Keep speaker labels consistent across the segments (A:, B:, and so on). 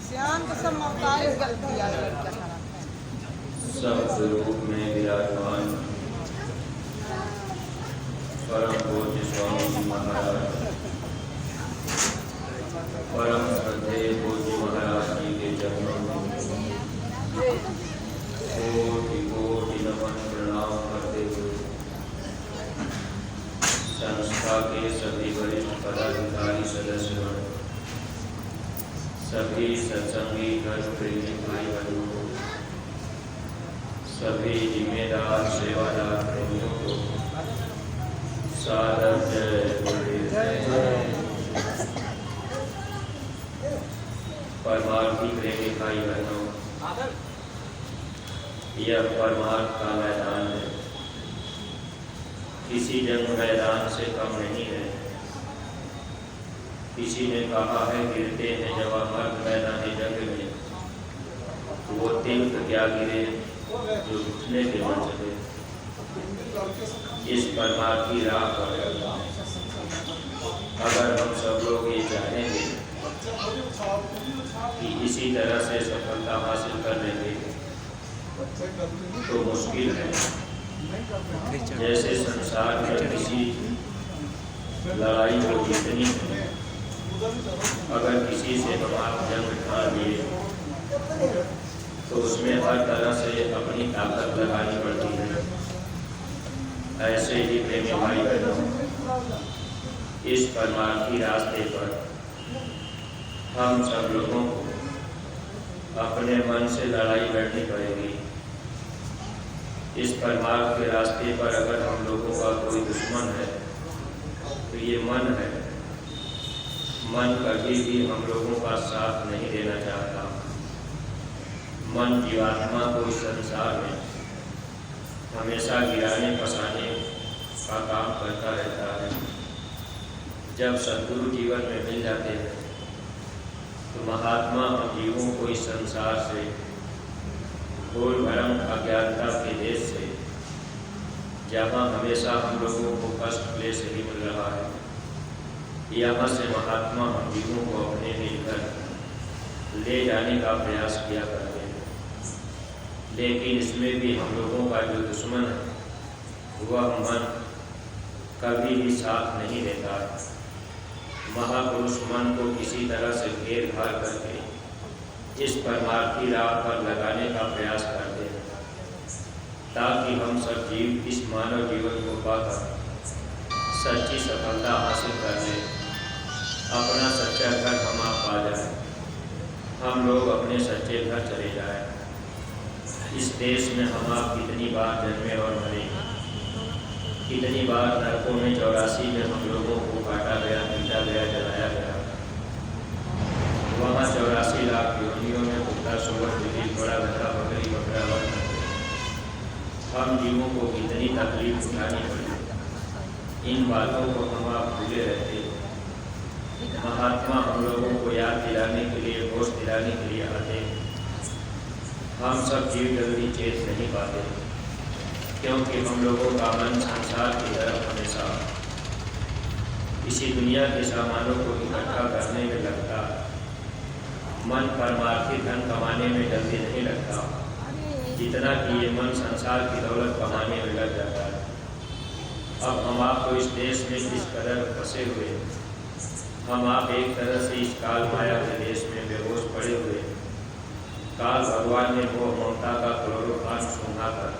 A: श्याम तो सब ममता गलती आ लड़का
B: सब रूप में विराजमान परम पूज्य स्वामी जी महाराज, परम श्रद्धेय पूज्य महाराज जी के चरणों में कोटि कोटि नमन प्रणाम करते हुए संस्था के सभी वरिष्ठ पदाधिकारी सदस्यगण, सभी सत्संगी धर्म प्रेमी भाई बंधुओं, सभी जिम्मेदार सेवादार प्रेमियों को सादर जय गुरुदेव। परमार्थी प्रेमी भाई बहनों, यह परमार्थ का मैदान है, किसी जंग मैदान से कम नहीं है। किसी ने कहा है गिरते हैं जवाहर मैदान जंग में, वो तिनक क्या गिरे जो घुटने के बन चले। इस परमार्थी राह पर अगर हम सब लोग ये चाहेंगे कि इसी तरह से सफलता हासिल कर लेंगे तो मुश्किल है। जैसे संसार में किसी लड़ाई को जीतनी है, अगर किसी से हम आप जंग ठान लिए तो उसमें हर तरह से अपनी ताकत लगानी पड़ती है। ऐसे ही प्रेमी भाई बहनों, इस परमार्थी रास्ते पर हम सब लोगों को अपने मन से लड़ाई लड़नी पड़ेगी। इस परमार्थ के रास्ते पर अगर हम लोगों का कोई दुश्मन है तो ये मन है। मन कभी भी हम लोगों का साथ नहीं देना चाहता। मन जीवात्मा को इस संसार में हमेशा गिराने फंसाने का काम करता रहता है। जब सद्गुरु जीवन में मिल जाते हैं तो महात्मा हम जीवों को इस संसार से, घोर भरम अज्ञानता के देश से, जहाँ हमेशा हम लोगों को कष्ट क्लेश ही मिल रहा है, यहाँ से महात्मा हम जीवों को अपने मिलकर ले जाने का प्रयास किया करते हैं। लेकिन इसमें भी हम लोगों का जो दुश्मन है वह मन कभी भी साथ नहीं देता। महापुरुष मन को किसी तरह से घेर घार करके इस परमार्थी राह पर लगाने का प्रयास करते हैं ताकि हम सब जीव इस मानव जीवन को पाकर सच्ची सफलता हासिल कर लें, अपना सच्चा घर हम आप पा जाए, हम लोग अपने सच्चे घर चले जाएं। इस देश में हम आप कितनी बार जन्मे और मरे, कितनी बार नरकों में 84 में हम लोगों को काटा गया, पीटा गया, जलाया गया। वहाँ 84 लाख योनियों में कुत्ता सुअर बिल्ली बड़ा गधा बकरी बकरा बन, हम जीवों को कितनी तकलीफ उठानी पड़ी। इन बातों को हम आप भूले रहते। महात्मा हम लोगों को याद दिलाने के लिए, होश दिलाने के लिए आते। हम सब जीव जल्दी चेत नहीं पाते क्योंकि हम लोगों का मन संसार की तरफ हमेशा इसी दुनिया के सामानों को इकट्ठा करने में लगता। मन परमार्थी धन कमाने में जल्दी नहीं लगता जितना कि ये मन संसार की दौलत कमाने में लग जाता है। अब हम आपको इस देश में इस कदर फंसे हुए, हम आप एक तरह से इस काल माया के देश में बेहोश पड़े हुए, काल भगवान ने मोह ममता का क्लोरोफान सूंघा कर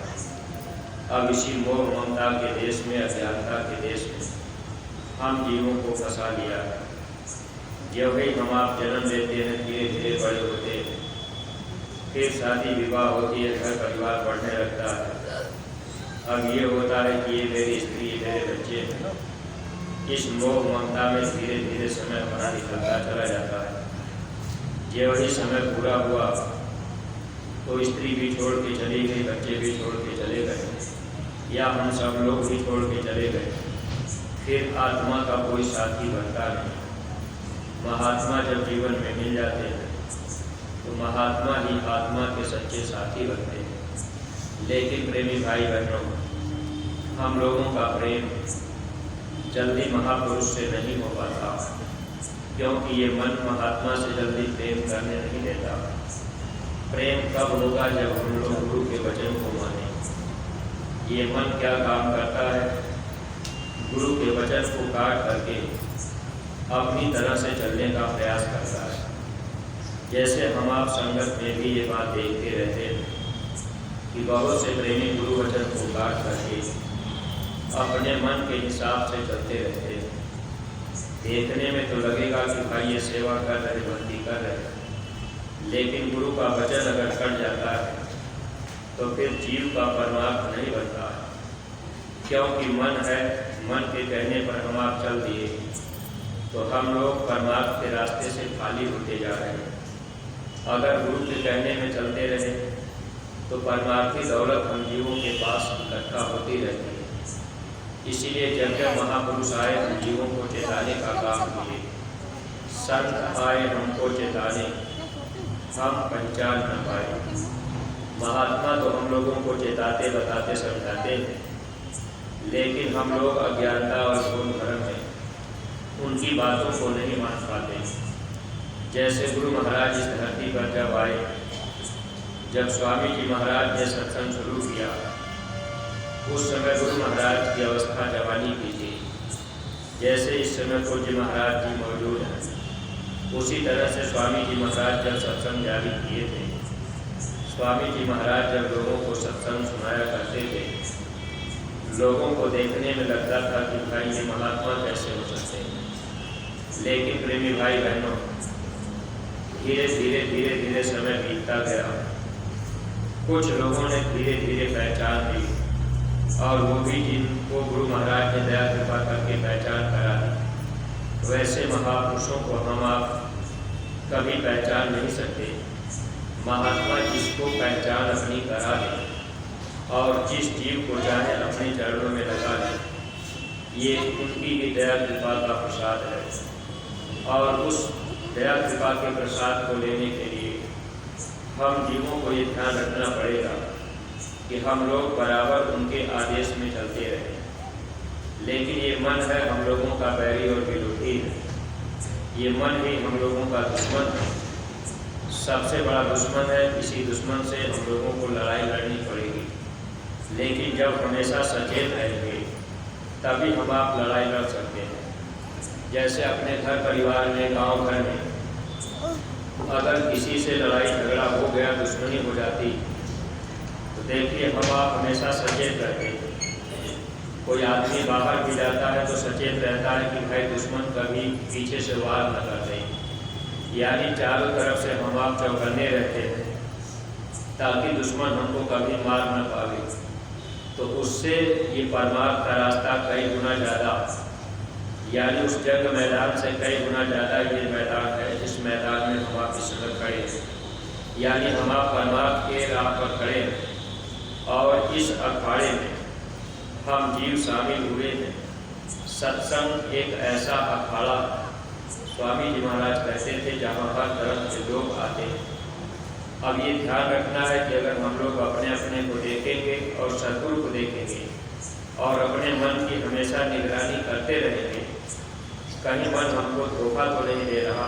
B: अब इसी मोह ममता के देश में, अज्ञानता के देश में हम जीवों को फंसा लिया। जब ही हम आप जन्म लेते हैं, धीरे धीरे बड़े होते हैं, फिर शादी विवाह होती है, घर परिवार बढ़ने लगता है। अब ये होता है कि ये मेरी स्त्री, ये मेरे बच्चे हैं। इस मोह ममता में धीरे धीरे समय हमारा निकलता चला जाता है। ये वही समय पूरा हुआ तो स्त्री भी छोड़ के चली गई, बच्चे भी छोड़ के चले गए, या हम सब लोग भी छोड़ के चले गए। फिर आत्मा का कोई साथी बनता नहीं। महात्मा जब जीवन में मिल जाते हैं तो महात्मा ही आत्मा के सच्चे साथी बनते हैं। लेकिन प्रेमी भाई बहनों, हम लोगों का प्रेम जल्दी महापुरुष से नहीं हो पाता। क्योंकि ये मन महात्मा से जल्दी प्रेम करने नहीं देता। प्रेम कब होगा? जब हम लोग गुरु के वचन को माने। ये मन क्या काम करता है? गुरु के वचन को काट करके अपनी तरह से चलने का प्रयास करता है। जैसे हम आप संगत में भी ये बात देखते रहते हैं कि बहुत से प्रेमी गुरु वचन को काट करके अपने मन के हिसाब से चलते रहते हैं। देखने में तो लगेगा कि भाई ये सेवा कर रहे, भक्ति कर रहे, लेकिन गुरु का वचन अगर कट जाता है तो फिर जीव का परमार्थ नहीं बनता है। क्योंकि मन है, मन के कहने पर हम आप चल दिए तो हम लोग परमार्थ के रास्ते से खाली होते जा रहे हैं। अगर गुरु के कहने में चलते रहे तो परमार्थी दौलत हम जीवों के पास इकट्ठा होती रहती है। इसीलिए जब जब महापुरुष आए हम जीवों को चेताने का काम किए। संत आए हमको चेताने, हम पहचान न पाए। महात्मा तो हम लोगों को चेताते, बताते, समझाते हैं, लेकिन हम लोग अज्ञानता और घोर भ्रम में उनकी बातों को नहीं मान पाते। जैसे गुरु महाराज इस धरती पर जब आए, जब स्वामी जी महाराज ने सत्संग शुरू किया, उस समय गुरु महाराज की अवस्था जवानी की थी। जैसे इस समय पूज्य महाराज जी मौजूद हैं, उसी तरह से स्वामी जी महाराज जब सत्संग जारी किए थे, स्वामी जी महाराज जब लोगों को सत्संग सुनाया करते थे, लोगों को देखने में लगता था कि भाई ये महात्मा कैसे हो सकते हैं। लेकिन प्रेमी भाई बहनों, धीरे धीरे धीरे धीरे समय बीतता गया। कुछ लोगों ने धीरे धीरे पहचान ली, और वो भी जिनको गुरु महाराज ने दया कृपा करके पहचान करा दी। वैसे महापुरुषों को हम आप कभी पहचान नहीं सकते। महात्मा जिसको पहचान अपनी करा दे और जिस जीव को चाहे अपने चरणों में लगा दे, ये उनकी ही दया कृपा का प्रसाद है। और उस दया कृपा के प्रसाद को लेने के लिए हम जीवों को ये ध्यान रखना पड़ेगा कि हम लोग बराबर उनके आदेश में चलते रहें। लेकिन ये मन है हम लोगों का बैरी और विरोधी है। ये मन ही हम लोगों का दुश्मन है, सबसे बड़ा दुश्मन है। इसी दुश्मन से हम लोगों को लड़ाई लड़नी पड़ेगी। लेकिन जब हमेशा सचेत रहेंगे तभी हम आप लड़ाई लड़ सकते हैं। जैसे अपने घर परिवार में, गांव घर में अगर किसी से लड़ाई झगड़ा हो गया, दुश्मनी हो जाती, तो देखिए हम आप हमेशा सचेत रहते हैं। कोई आदमी बाहर भी जाता है तो सचेत रहता है कि भाई दुश्मन कभी पीछे से वार न कर दे। यानी चारों तरफ से हम आप चौकन्ने रहते हैं ताकि दुश्मन हमको कभी मार न पावे। तो उससे ये परमार्थ का रास्ता कई गुना ज़्यादा, यानी उस जंग मैदान से कई गुना ज़्यादा ये मैदान है जिस मैदान में हम आप इस समय खड़े हैं। यानी हम आप परमार्थ के राह पर खड़े हैं और इस अखाड़े में हम जीव शामिल हुए हैं। सत्संग एक ऐसा अखाड़ा, स्वामी जी महाराज कहते थे, जहाँ हर तरफ से लोग आते हैं। अब ये ध्यान रखना है कि अगर हम लोग अपने अपने को देखेंगे और सद्गुरु को देखेंगे और अपने मन की हमेशा निगरानी करते रहेंगे, कहीं मन हमको धोखा तो नहीं दे रहा,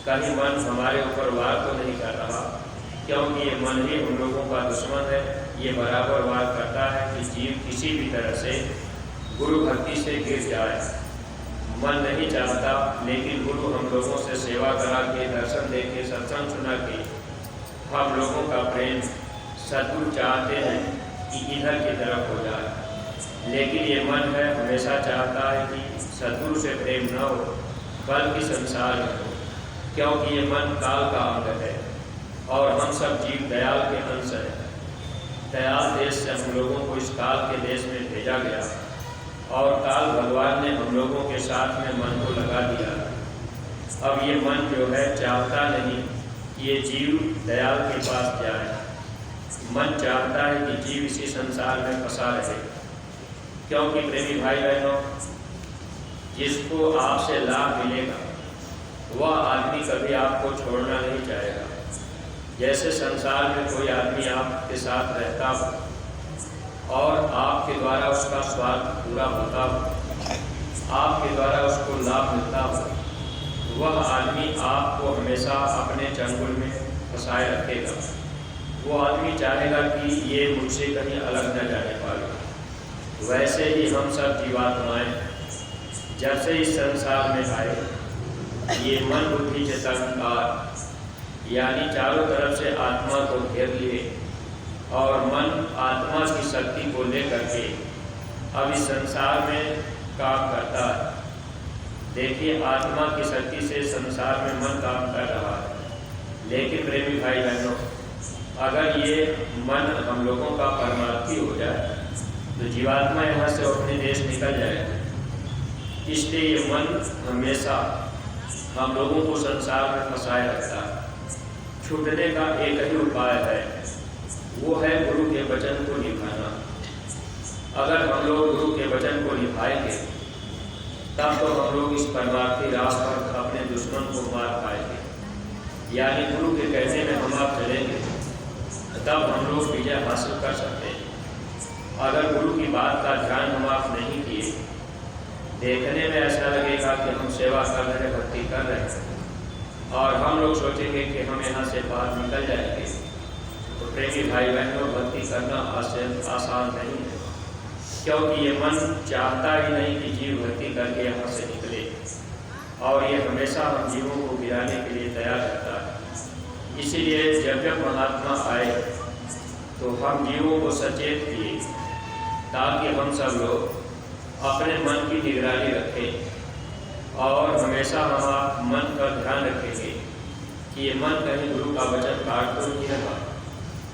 B: कहीं मन हमारे ऊपर वार तो नहीं कर रहा, क्योंकि ये मन ही हम लोगों का दुश्मन है। ये बराबर वार करता है कि जीव किसी भी तरह से गुरु भक्ति से गिर जाए। मन नहीं चाहता, लेकिन गुरु हम लोगों से सेवा करा के, दर्शन दे के, सत्संग सुना के हम लोगों का प्रेम सद्गुरु चाहते हैं कि इधर की तरफ हो जाए। लेकिन ये मन है हमेशा चाहता है कि सद्गुरु से प्रेम न हो बल्कि संसार में हो, क्योंकि ये मन काल का अंग है और हम सब जीव दयाल के अंश हैं। दयाल देश से हम लोगों को इस काल के देश में भेजा गया और काल भगवान ने हम लोगों के साथ में मन को लगा दिया। अब ये मन जो है चाहता नहीं कि ये जीव दयाल के पास जाए। मन चाहता है कि जीव इसी संसार में फंसा रहे, क्योंकि प्रेमी भाई बहनों, जिसको आपसे लाभ मिलेगा वह आदमी कभी आपको छोड़ना नहीं चाहेगा। जैसे संसार में कोई आदमी आपके साथ रहता हो और आपके द्वारा उसका स्वार्थ पूरा होता हो, आपके द्वारा उसको लाभ मिलता हो, वह आदमी आपको हमेशा अपने चंगुल में फंसाए रखेगा। वो आदमी चाहेगा कि ये मुझसे कहीं अलग न जाने पाए। वैसे ही हम सब जीवात्माएं जब से इस संसार में आए, ये मन बुद्धि चित्त यानी चारों तरफ से आत्मा को घेर लिए और मन आत्मा की शक्ति को लेकर के अब इस संसार में काम करता है। देखिए, आत्मा की शक्ति से संसार में मन काम कर रहा है, लेकिन प्रेमी भाई बहनों, अगर ये मन हम लोगों का परमार्थी हो जाए तो जीवात्मा यहाँ से अपने देश निकल जाएगा। इसलिए ये मन हमेशा हम लोगों को संसार में फंसाए रखता है। छूटने का एक ही उपाय है, वो है गुरु के वचन को निभाना। अगर हम लोग गुरु के वचन को निभाएंगे तब तो हम लोग इस परमार्थी राह पर अपने दुश्मन को मार पाएंगे। यानी गुरु के कहने में हम आप चलेंगे तब हम लोग विजय हासिल कर सकते हैं। अगर गुरु की बात का ध्यान हम आप नहीं किए, देखने में ऐसा लगेगा कि हम सेवा कर रहे, भक्ति कर रहे हैं और हम लोग सोचेंगे कि हम यहाँ से बाहर निकल जाएंगे। तो प्रेमी भाई बहनों, भक्ति करना आसान नहीं है, क्योंकि ये मन चाहता ही नहीं कि जीव भक्ति करके यहाँ से निकले और ये हमेशा हम जीवों को गिराने के लिए तैयार रहता है। इसीलिए जब जब महात्मा आए तो हम जीवों को सचेत किए ताकि हम सब लोग अपने मन की निगरानी रखें और हमेशा हम मन का ध्यान रखेंगे कि ये मन कहीं गुरु का वचन काट तो नहीं रहा,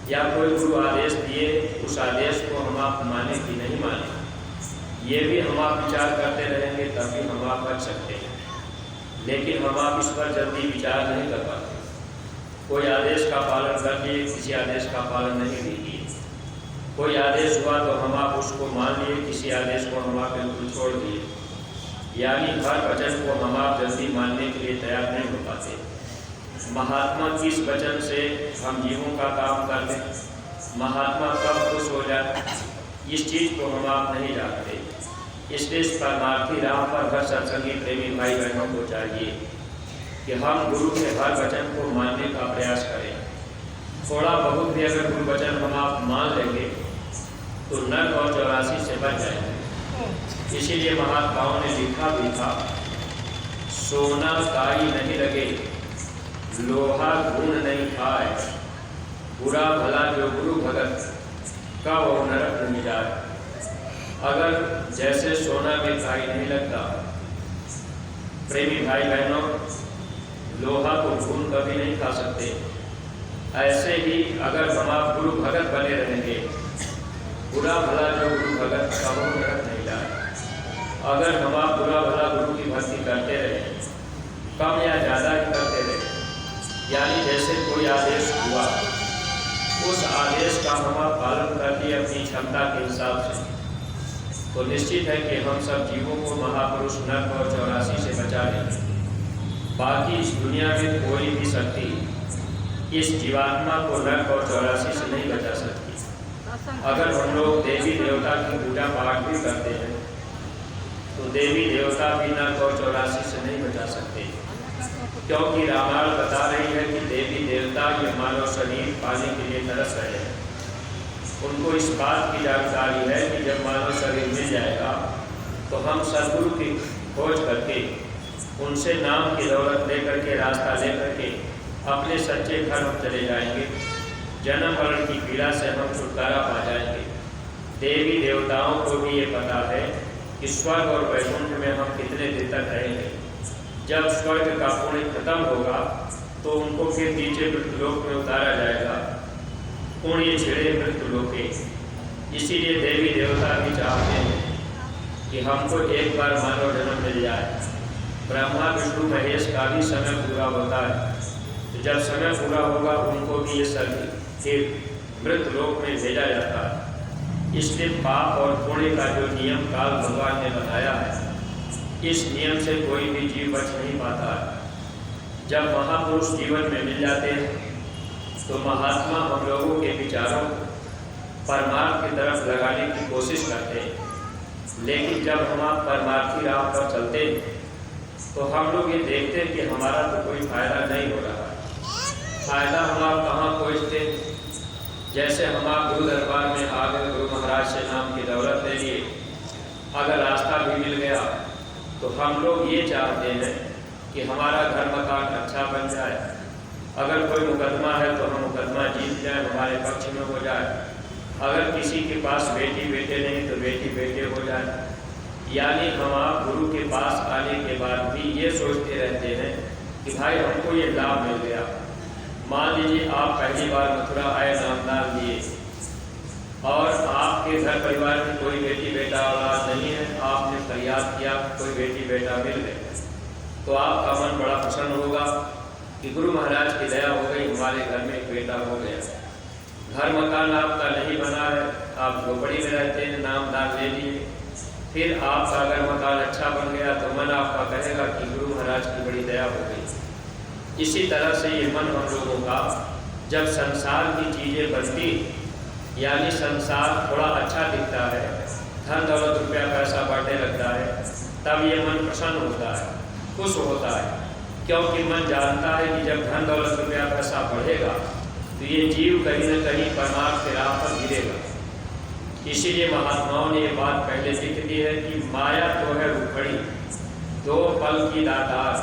B: या कोई गुरु आदेश दिए उस आदेश को हम आप माने कि नहीं माने। ये भी हम आप विचार करते रहेंगे तभी हम आप बच सकते हैं, लेकिन हम आप इस पर जल्दी विचार नहीं कर पाते। कोई आदेश का पालन कर लिए, किसी आदेश का पालन नहीं किए। कोई आदेश हुआ तो हम आप उसको मान लिए, किसी आदेश को हम आप बिल्कुल छोड़ दिए। यानी हर वचन को हम आप जल्दी मानने के लिए तैयार नहीं हो पाते। महात्मा किस वचन से हम जीवों का काम कर लें, महात्मा कब खुश हो जाए, इस चीज़ को हम आप नहीं जानते। इसलिए इस परमार्थी राह पर हर सत्संगी प्रेमी भाई बहनों को चाहिए कि हम गुरु के हर वचन को मानने का प्रयास करें। थोड़ा बहुत भी अगर गुरु वचन हम आप मान लेंगे तो नर्क और 84 से बच जाएंगे। इसीलिए महात्माओं ने लिखा भी था, सोना काई नहीं लगे, लोहा गुण नहीं खाए, बुरा भला जो गुरु भगत का वो नरक में जाए। अगर जैसे सोना में काई नहीं लगता, प्रेमी भाई बहनों, लोहा को गुण कभी नहीं खा सकते, ऐसे ही अगर हम आप गुरु भगत बने रहेंगे, बुरा भला जो गुरु भगत का वो नरक नहीं जाए। अगर हम आप बुरा भला गुरु की भक्ति करते रहे, कम या ज़्यादा ही करते रहे, यानी जैसे कोई आदेश हुआ उस आदेश का हम आप पालन करते अपनी क्षमता के हिसाब से, तो निश्चित है कि हम सब जीवों को महापुरुष नर्क और 84 से बचा लेंगे। बाकी इस दुनिया में कोई भी शक्ति इस जीवात्मा को नर्क और 84 से नहीं बचा सकती। अगर हम लोग देवी देवता की पूजा पाठ भी करते हैं तो देवी देवता भी नर्क और 84 से नहीं बचा सकते, क्योंकि रामायण बता रही है कि देवी देवता ये मानव शरीर पाने के लिए तरस रहे हैं। उनको इस बात की जानकारी है कि जब मानव शरीर मिल जाएगा तो हम सद्गुरु की खोज करके उनसे नाम की दौलत लेकर के, रास्ता लेकर के अपने सच्चे घर हम चले जाएंगे। जन्म मरण की पीड़ा से हम छुटकारा पा जाएंगे। देवी देवताओं को भी ये पता है कि स्वर्ग और वैकुंठ में हम कितने दिन तक रहेंगे। जब स्वर्ग का पुण्य खत्म होगा तो उनको फिर नीचे मृत्युलोक में उतारा जाएगा, पुण्य छिड़े मृत्युलोके। इसीलिए देवी देवता भी चाहते हैं कि हमको एक बार मानव जन्म मिल जाए। ब्रह्मा विष्णु महेश का भी समय पूरा होता है, तो जब समय पूरा होगा उनको भी ये सभी फिर मृत्युलोक में भेजा जाता है। इसलिए पाप और पुण्य का जो नियम काल भगवान ने बताया है, इस नियम से कोई भी जीव बच नहीं पाता है। जब महापुरुष जीवन में मिल जाते हैं तो महात्मा हम लोगों के विचारों परमार्थ की तरफ लगाने की कोशिश करते हैं, लेकिन जब हम आप परमार्थी राह पर चलते हैं तो हम लोग ये देखते हैं कि हमारा तो कोई फायदा नहीं हो रहा है। फायदा हम आप कहाँ पहुँचते, जैसे हम आप गुरु दरबार में आ गए, गुरु महाराज से नाम की दौलत ले लिए, अगर रास्ता भी मिल गया तो हम लोग ये चाहते हैं कि हमारा घर मकान अच्छा बन जाए। अगर कोई मुकदमा है तो हम मुकदमा जीत जाए, हमारे पक्ष में हो जाए। अगर किसी के पास बेटी बेटे नहीं तो बेटी बेटे हो जाए। यानी हम आप गुरु के पास आने के बाद भी ये सोचते रहते हैं कि भाई हमको ये लाभ मिल गया। मान लीजिए आप पहली बार मथुरा आए, नामदान दिए और आपके घर परिवार में कोई बेटी बेटा औलाद नहीं है, आपने फरियाद किया कोई बेटी बेटा मिल गए, तो आपका मन बड़ा प्रसन्न होगा कि गुरु महाराज की दया हो गई, हमारे घर में एक बेटा हो गया। घर मकान आपका नहीं बना है, आप झोपड़ी में रहते हैं, नामदान ले लिए, फिर आपका अगर मकान अच्छा बन गया तो मन आपका कहेगा कि गुरु महाराज की बड़ी दया हो गई। इसी तरह से ये मन हम लोगों का जब संसार की चीज़ें बनती, यानी संसार थोड़ा अच्छा दिखता है, धन दौलत रुपया पैसा बढ़ने लगता है, तब ये मन प्रसन्न होता है, खुश होता है, क्योंकि मन जानता है कि जब धन दौलत रुपया पैसा बढ़ेगा तो ये जीव कहीं न कहीं परमार्थ के राह पर गिरेगा। इसीलिए महात्माओं ने ये बात पहले लिख दी है कि माया तो है उखड़ी, दो पल की दातार,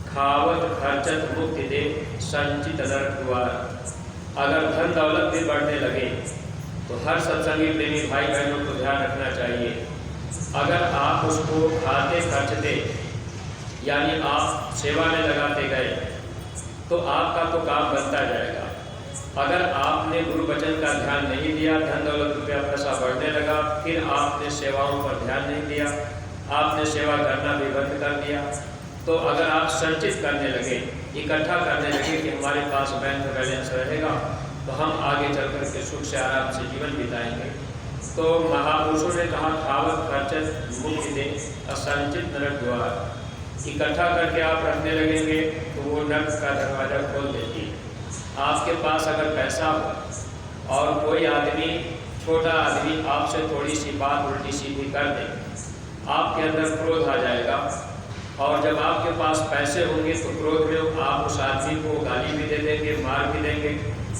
B: खावत खर्चत मुक्ति दे संचित नरक द्वार। अगर धन दौलत भी बढ़ने लगे तो हर सत्संगी प्रेमी भाई बहनों को ध्यान रखना चाहिए, अगर आप उसको खाते खर्चते यानी आप सेवा में लगाते गए तो आपका तो काम बनता जाएगा। अगर आपने गुरु वचन का ध्यान नहीं दिया, धन दौलत रुपया पैसा बढ़ने लगा, फिर आपने सेवाओं पर ध्यान नहीं दिया, आपने सेवा करना भी बंद कर दिया, तो अगर आप संचित करने लगे, इकट्ठा करने लगे कि हमारे पास बैंक बैलेंस रहेगा तो हम आगे चल कर के सुख से आराम से जीवन बिताएंगे, तो महापुरुषों ने कहा खावत खर्चत मुक्ति दे असंचित नरक द्वार। इकट्ठा करके आप रखने लगेंगे तो वो नरक का दरवाज़ा खोल देती है। आपके पास अगर पैसा हो और कोई आदमी, छोटा आदमी आपसे थोड़ी सी बात उल्टी सीधी कर दे, आपके अंदर क्रोध आ जाएगा, और जब आपके पास पैसे होंगे तो क्रोध में आप उस आदमी को गाली भी दे देंगे, मार भी देंगे,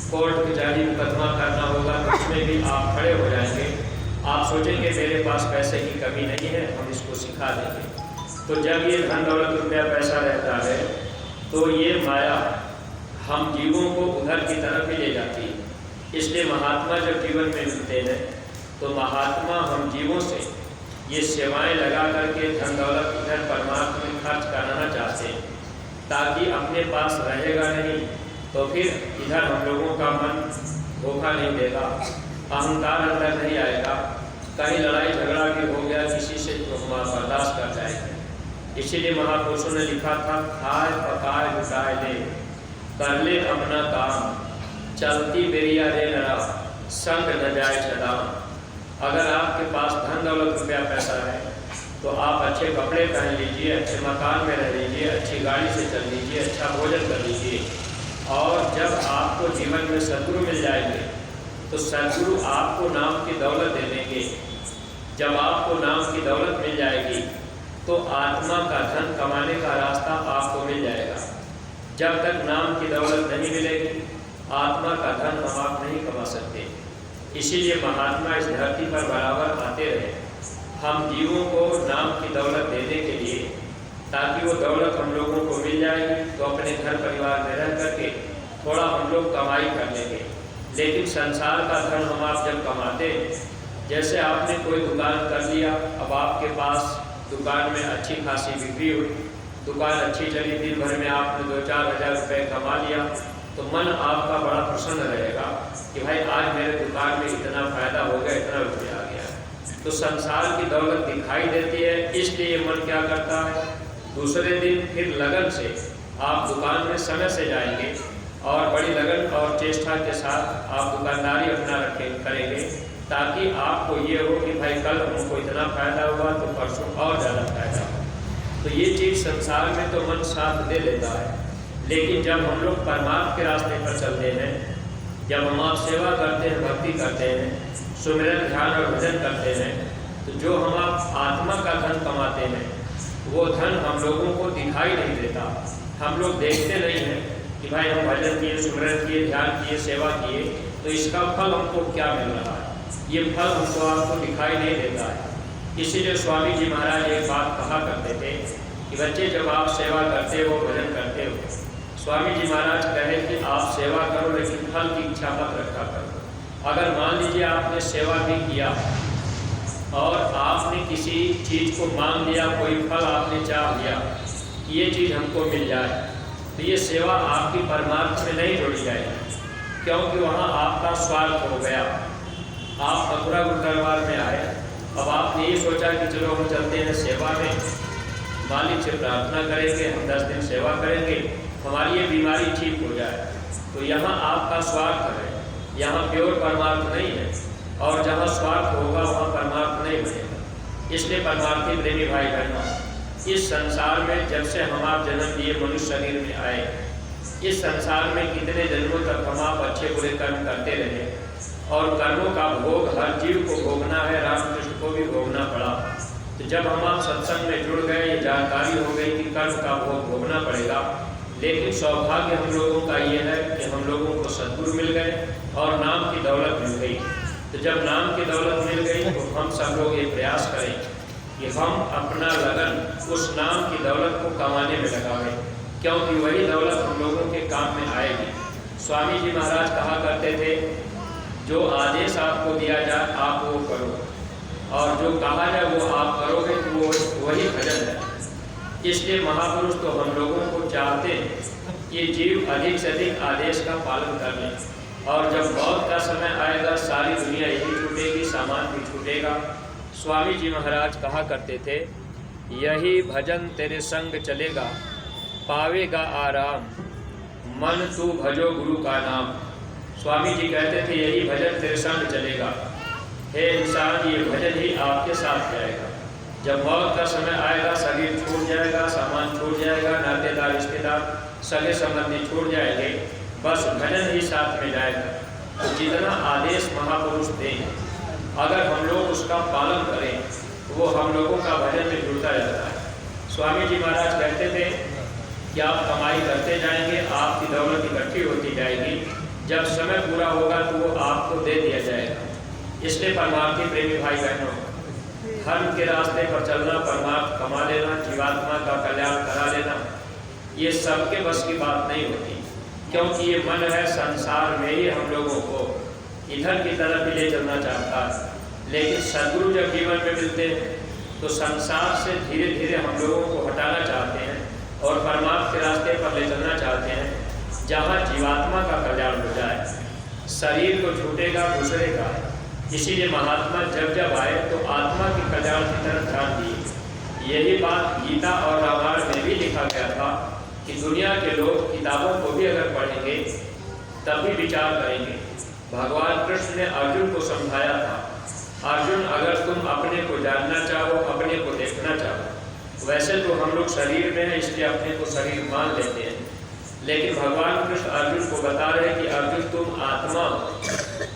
B: कोर्ट कचहरी मुकदमा करना होगा तो उसमें भी आप खड़े हो जाएंगे। आप सोचेंगे मेरे पास पैसे की कमी नहीं है, हम इसको सिखा देंगे। तो जब ये धन दौलत रुपया पैसा रहता है तो ये माया हम जीवों को उधर की तरफ ही ले जाती है। इसलिए महात्मा जब जीवन में मिलते हैं तो महात्मा हम जीवों से ये सेवाएं लगा करके धन दौलत इधर परमात्मा में खर्च कराना चाहते हैं, ताकि अपने पास रहेगा नहीं तो फिर इधर हम लोगों का मन धोखा नहीं देगा, अहंकार अंदर नहीं आएगा, कहीं लड़ाई झगड़ा भी हो गया किसी से तो हम बर्दाश्त कर जाएंगे। इसीलिए महापुरुषों ने लिखा था खाए पकाए लुटाए ले, कर ले अपना काम, चलती बेरिया रे नरा, संग न जाए छदाम। अगर आपके पास धन दौलत रुपया पैसा है तो आप अच्छे कपड़े पहन लीजिए, अच्छे मकान में रह लीजिए, अच्छी गाड़ी से चल लीजिए, अच्छा भोजन कर लीजिए, और जब आपको जीवन में सद्गुरु मिल जाएंगे तो सद्गुरु आपको नाम की दौलत दे देंगे। जब आपको नाम की दौलत मिल जाएगी तो आत्मा का धन कमाने का रास्ता आपको मिल जाएगा। जब तक नाम की दौलत नहीं मिलेगी आत्मा का धन हम आप नहीं कमा सकते। इसीलिए महात्मा इस धरती पर बराबर आते रहे हम जीवों को नाम की दौलत देने के लिए, ताकि वो दौलत हम लोगों को मिल जाएगी तो अपने घर परिवार में रह करके थोड़ा हम लोग कमाई कर लेंगे। लेकिन संसार का धन हम आप जब कमाते, जैसे आपने कोई दुकान कर लिया, अब आपके पास दुकान में अच्छी खासी बिक्री हुई, दुकान अच्छी चली, दिन भर में आपने 2-4 हज़ार रुपये कमा लिया, तो मन आपका बड़ा प्रसन्न रहेगा कि भाई आज मेरे दुकान में इतना फायदा हो गया, इतना रुपया आ गया। तो संसार की दौलत दिखाई देती है, इसलिए मन क्या करता है, दूसरे दिन फिर लगन से आप दुकान में समय से जाएंगे और बड़ी लगन और चेष्टा के साथ आप दुकानदारी अपना करेंगे, ताकि आपको ये हो कि भाई कल हमको इतना फायदा हुआ तो परसों और ज़्यादा फायदा हो। तो ये चीज़ संसार में तो मन साथ दे लेता है, लेकिन जब हम लोग परमात्मा के रास्ते पर चलते हैं, जब हम आप सेवा करते हैं, भक्ति करते हैं, सुमिरन ध्यान और भजन करते हैं, तो जो हम आप आत्मा का धन कमाते हैं वो धन हम लोगों को दिखाई नहीं देता। हम लोग देखते नहीं हैं कि भाई हम भजन किए, सुमरन किए, ध्यान किए, सेवा किए, तो इसका फल हमको क्या मिल रहा है, ये फल हमको आपको दिखाई नहीं देता है। इसीलिए स्वामी जी महाराज एक बात कहा करते थे कि बच्चे जब आप सेवा करते हो, भजन करते हो, स्वामी जी महाराज कहे कि आप सेवा करो लेकिन फल की इच्छा मत रखा करो। अगर मान लीजिए आपने सेवा भी किया और आपने किसी चीज़ को मांग लिया, कोई फल आपने चाह लिया कि ये चीज़ हमको मिल जाए, तो ये सेवा आपकी परमार्थ में नहीं जोड़ी जाएगी, क्योंकि वहाँ आपका स्वार्थ हो गया। आप मथुरा गुरु दरबार में आए, अब आपने ये सोचा कि चलो हम चलते हैं सेवा में, मालिक से प्रार्थना करेंगे, हम 10 दिन सेवा करेंगे, हमारी ये बीमारी ठीक हो जाए। तो यहाँ आपका स्वार्थ है, यहाँ प्योर परमार्थ नहीं है, और जहाँ स्वार्थ होगा वहाँ परमार्थ नहीं बनेगा। इसलिए परमार्थी प्रेमी भाई बहनों, इस संसार में जब से हम आप जन्म लिए, मनुष्य शरीर में आए, इस संसार में कितने जन्मों तक हम आप अच्छे बुरे कर्म करते रहे, और कर्मों का भोग हर जीव को भोगना है, रामकृष्ण को भी भोगना पड़ा। तो जब हम आप सत्संग में जुड़ गए, ये जानकारी हो गई कि कर्म का भोग भोगना पड़ेगा, लेकिन सौभाग्य हम लोगों का ये है कि हम लोगों को सद्गुरु मिल गए और नाम की दौलत मिल गई। तो जब नाम की दौलत मिल गई तो हम सब लोग ये प्रयास करें कि हम अपना लगन उस नाम की दौलत को कमाने में लगावें, क्योंकि वही दौलत हम लोगों के काम में आएगी। स्वामी जी महाराज कहा करते थे, जो आदेश आपको दिया जाए आप वो करो, और जो कहा जाए वो आप करोगे तो वो वही भजन है। इसलिए महापुरुष तो हम लोगों को चाहते हैं कि जीव अधिक से अधिक आदेश का पालन कर लें, और जब मौत का समय आएगा सारी दुनिया यही छूटेगी, सामान भी छूटेगा। स्वामी जी महाराज कहा करते थे, यही भजन तेरे संग चलेगा, पावेगा आराम, मन तू भजो गुरु का नाम। स्वामी जी कहते थे यही भजन तेरे संग चलेगा, हे इंसान ये भजन ही आपके साथ जाएगा। जब मौत का समय आएगा शरीर छूट जाएगा, सामान छूट जाएगा, नातेदार रिश्तेदार सगे संबंधी छूट जाएंगे, बस भजन ही साथ में जाएगा। तो जितना आदेश महापुरुष दें, अगर हम लोग उसका पालन करें तो वो हम लोगों का भजन में जुड़ता जाता है। स्वामी जी महाराज कहते थे कि आप कमाई करते जाएंगे, आपकी दौलत इकट्ठी होती जाएगी, जब समय पूरा होगा तो वो आपको दे दिया जाएगा। इसलिए परमार्थी प्रेमी भाई बहनों, धर्म के रास्ते पर चलना, परमार्थ कमा लेना, जीवात्मा का कल्याण करा लेना, ये सबके बस की बात नहीं होती, क्योंकि ये मन है संसार में ही हम लोगों को इधर की तरफ ही ले चलना चाहता है। लेकिन सद्गुरु जब जीवन में मिलते हैं तो संसार से धीरे धीरे हम लोगों को हटाना चाहते हैं और परमार्थ के रास्ते पर ले चलना चाहते हैं, जहाँ जीवात्मा का कल्याण हो जाए। शरीर को छूटेगा दूसरे का, इसीलिए महात्मा जब जब आए तो आत्मा के कल्याण की तरफ ध्यान दिए। यही बात गीता और रामायण में भी लिखा गया था कि दुनिया के लोग किताबों को भी अगर पढ़ेंगे तब भी विचार करेंगे। भगवान कृष्ण ने अर्जुन को समझाया था, अर्जुन अगर तुम अपने को जानना चाहो, अपने को देखना चाहो, वैसे तो हम लोग शरीर में हैं इसलिए अपने को शरीर मान लेते हैं, लेकिन भगवान कृष्ण अर्जुन को बता रहे कि अर्जुन तुम आत्मा हो,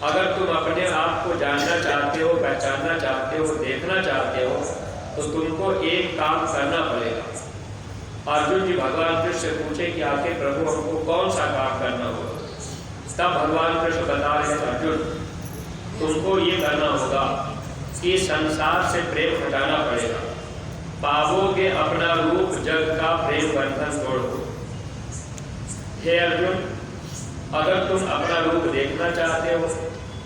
B: अगर तुम अपने आप को जानना चाहते हो, पहचानना चाहते हो, देखना चाहते हो, तो तुमको एक काम करना पड़ेगा। अर्जुन जी भगवान कृष्ण से पूछे कि आखिर प्रभु हमको कौन सा काम करना होगा? तब भगवान कृष्ण बता रहे हैं, अर्जुन तुमको ये करना होगा कि संसार से प्रेम हटाना पड़ेगा, पावोगे अपना रूप जग का प्रेम बंधन तोड़ दो। हे अर्जुन, अगर तुम अपना रूप देखना चाहते हो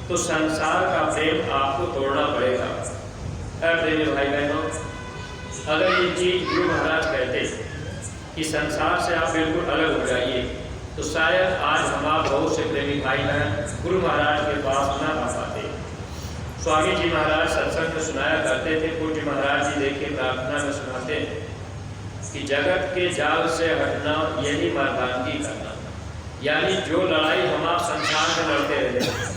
B: तो संसार का प्रेम आपको तोड़ना पड़ेगा। प्रेमी भाई बहनों, अगर ये चीज गुरु महाराज कहते कि संसार से आप बिल्कुल अलग हो जाइए, तो शायद आज हम आप बहुत से प्रेमी भाई बहन गुरु महाराज के पास न आ पाते। स्वामी जी महाराज सत्संग में सुनाया करते थे, पूज्य महाराज जी देखिए प्रार्थना में सुनाते हैं कि जगत के जाल से हटना यही मर्दानगी करना, यानी जो लड़ाई हम आप संसार में लड़ते रहे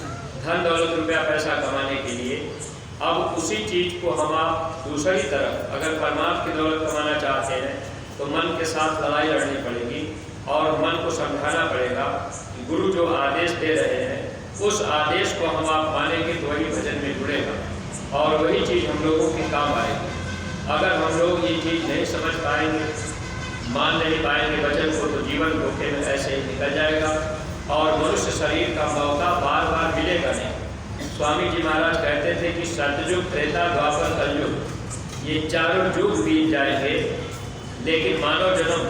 B: धन दौलत रुपया पैसा कमाने के लिए, अब उसी चीज को हम आप दूसरी तरफ अगर परमार्थ की दौलत कमाना चाहते हैं तो मन के साथ लड़ाई लड़नी पड़ेगी और मन को समझाना पड़ेगा कि गुरु जो आदेश दे रहे हैं उस आदेश को हम आप मानेंगे तो वही भजन में जुड़ेगा और वही चीज़ हम लोगों के काम आएगी। अगर हम लोग ये चीज़ नहीं समझ पाएंगे, मान नहीं पाएंगे वचन को, तो जीवन धोखे में ऐसे ही निकल जाएगा और मनुष्य शरीर का मौका बार बार मिलेगा नहीं। स्वामी जी महाराज कहते थे कि सतयुग, त्रेता, द्वापर, कलयुग ये चारों युग बीत जाएंगे, लेकिन मानव जन्म